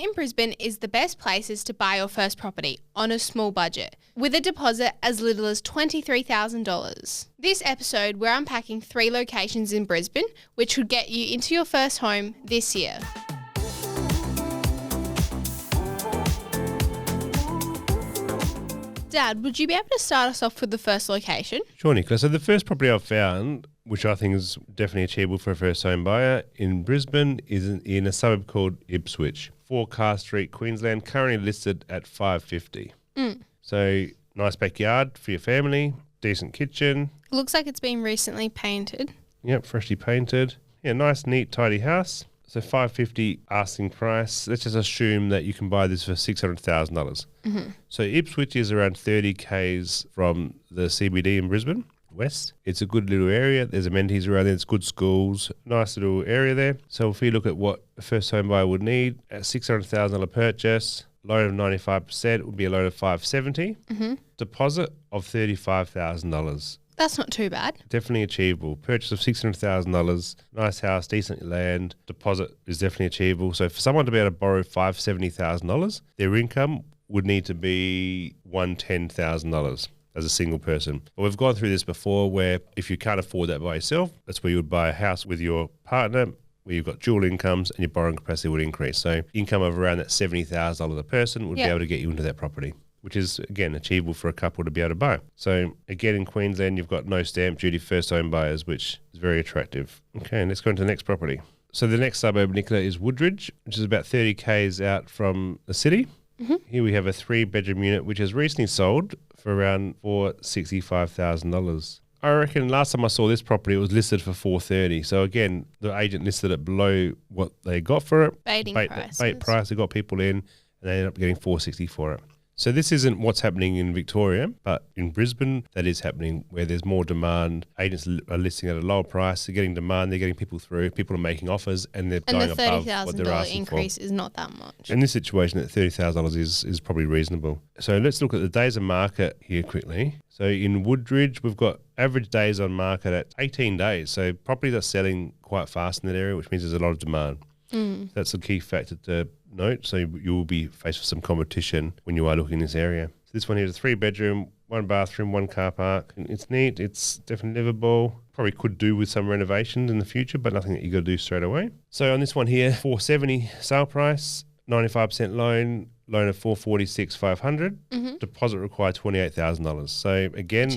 in Brisbane is the best places to buy your first property on a small budget, with a deposit as little as $23,000. This episode, we're unpacking 3 locations in Brisbane, which would get you into your first home this year. Dad, would you be able to start us off with the first location? Sure, Nicola. So the first property I've found, which I think is definitely achievable for a first home buyer in Brisbane, is in a suburb called Ipswich, 4 Car Street, Queensland, currently listed at $550. So nice backyard for your family, decent kitchen. Looks like it's been recently painted. Yep, freshly painted. Yeah, nice, neat, tidy house. So $550 asking price. Let's just assume that you can buy this for $600,000. So Ipswich is around 30 k's from the CBD in Brisbane, west. It's a good little area. There's amenities around there. It's good schools. Nice little area there. So if we look at what a first home buyer would need, a $600,000 purchase, loan of 95% would be a loan of $570. Deposit of $35,000. That's not too bad. Definitely achievable. Purchase of $600,000, nice house, decent land, deposit is definitely achievable. So for someone to be able to borrow $570,000, their income would need to be $110,000 as a single person. But we've gone through this before where if you can't afford that by yourself, that's where you would buy a house with your partner, where you've got dual incomes and your borrowing capacity would increase. So income of around that $70,000 a person would be able to get you into that property, which is, again, achievable for a couple to be able to buy. So, again, in Queensland, you've got no stamp duty first home buyers, which is very attractive. Okay, let's go into the next property. So, the next suburb, Nicola, is Woodridge, which is about 30 k's out from the city. Here we have a 3-bedroom unit, which has recently sold for around $465,000. I reckon last time I saw this property, it was listed for $430,000. So, again, the agent listed it below what they got for it. Bait price. They got people in, and they ended up getting $460,000 for it. So this isn't what's happening in Victoria, but in Brisbane, that is happening where there's more demand. Agents are listing at a lower price. They're getting demand. They're getting people through. People are making offers, and they're going above what they're asking for. And the $30,000 increase is not that much. In this situation, at $30,000 is probably reasonable. So let's look at the days on market here quickly. So in Woodridge, we've got average days on market at 18 days. So properties are selling quite fast in that area, which means there's a lot of demand. That's a key factor to note. So you will be faced with some competition when you are looking in this area. So this one here is a 3-bedroom, 1 bathroom, 1 car park. And it's neat. It's definitely livable. Probably could do with some renovations in the future, but nothing that you got to do straight away. So on this one here, $470 sale price, 95% loan of $446,500. Deposit required $28,000. So again,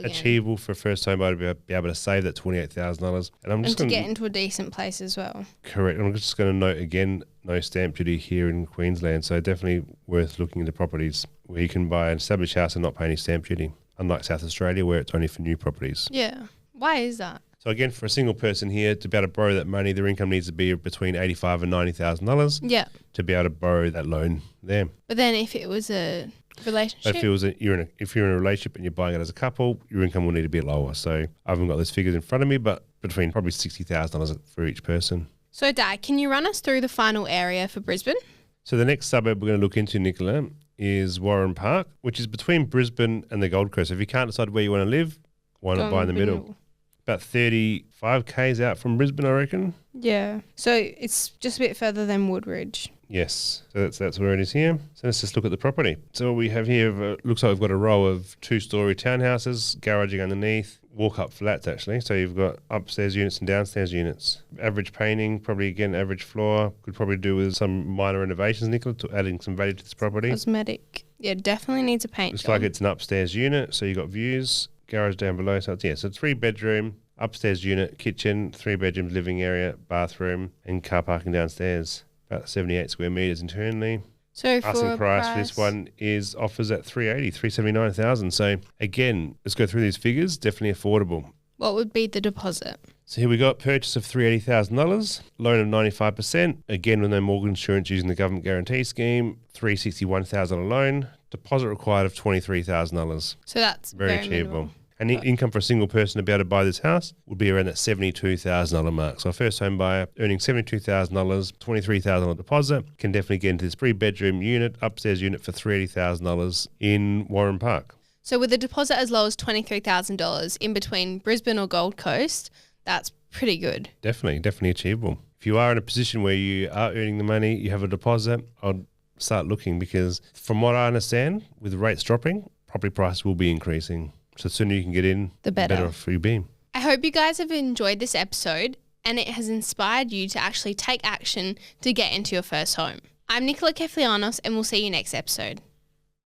achievable for a first home buyer to be able to save that $28,000. And to get into a decent place as well. Correct. I'm just going to note again, no stamp duty here in Queensland. So definitely worth looking into properties where you can buy an established house and not pay any stamp duty, unlike South Australia where it's only for new properties. Yeah. Why is that? So again, for a single person here, to be able to borrow that money, their income needs to be between $85,000 and $90,000. Yeah. To be able to borrow that loan there. But then if it was a relationship, but if you're in a relationship and you're buying it as a couple, your income will need to be lower. So I haven't got those figures in front of me, but between probably $60,000 for each person. So Dad, can you run us through the final area for Brisbane? So the next suburb we're going to look into, Nicola, is Warren Park, which is between Brisbane and the Gold Coast. If you can't decide where you want to live, why not buy in the middle? About 35 k's out from Brisbane, I reckon. Yeah. So it's just a bit further than Woodridge. Yes. So that's where it is here. So let's just look at the property. So what we have here, looks like we've got a row of 2-storey townhouses, garaging underneath, walk-up flats actually. So you've got upstairs units and downstairs units. Average painting, probably again average floor. Could probably do with some minor renovations, Nicola, to adding some value to this property. Cosmetic. Yeah, definitely needs a paint. Looks like it's an upstairs unit, so you've got views. Garage down below, so it's 3-bedroom, upstairs unit, kitchen, 3 bedrooms, living area, bathroom, and car parking downstairs. About 78 square metres internally. So for asking price for this one is offers at $379,000. So again, let's go through these figures. Definitely affordable. What would be the deposit? So here we got purchase of $380,000, loan of 95%. Again, with no mortgage insurance using the government guarantee scheme, $361,000 a loan. Deposit required of $23,000. So that's very achievable. And the income for a single person to be able to buy this house would be around that $72,000 mark. So a first home buyer earning $72,000, $23,000 deposit can definitely get into this 3-bedroom unit, upstairs unit for $380,000 in Warren Park. So with a deposit as low as $23,000 in between Brisbane or Gold Coast, that's pretty good. Definitely achievable. If if you are in a position where you are earning the money, you have a deposit, I'd start looking, because from what I understand, with rates dropping, property prices will be increasing. So the sooner you can get in, The better. for you being. I hope you guys have enjoyed this episode and it has inspired you to actually take action to get into your first home. I'm Nicola Kefalianos and we'll see you next episode.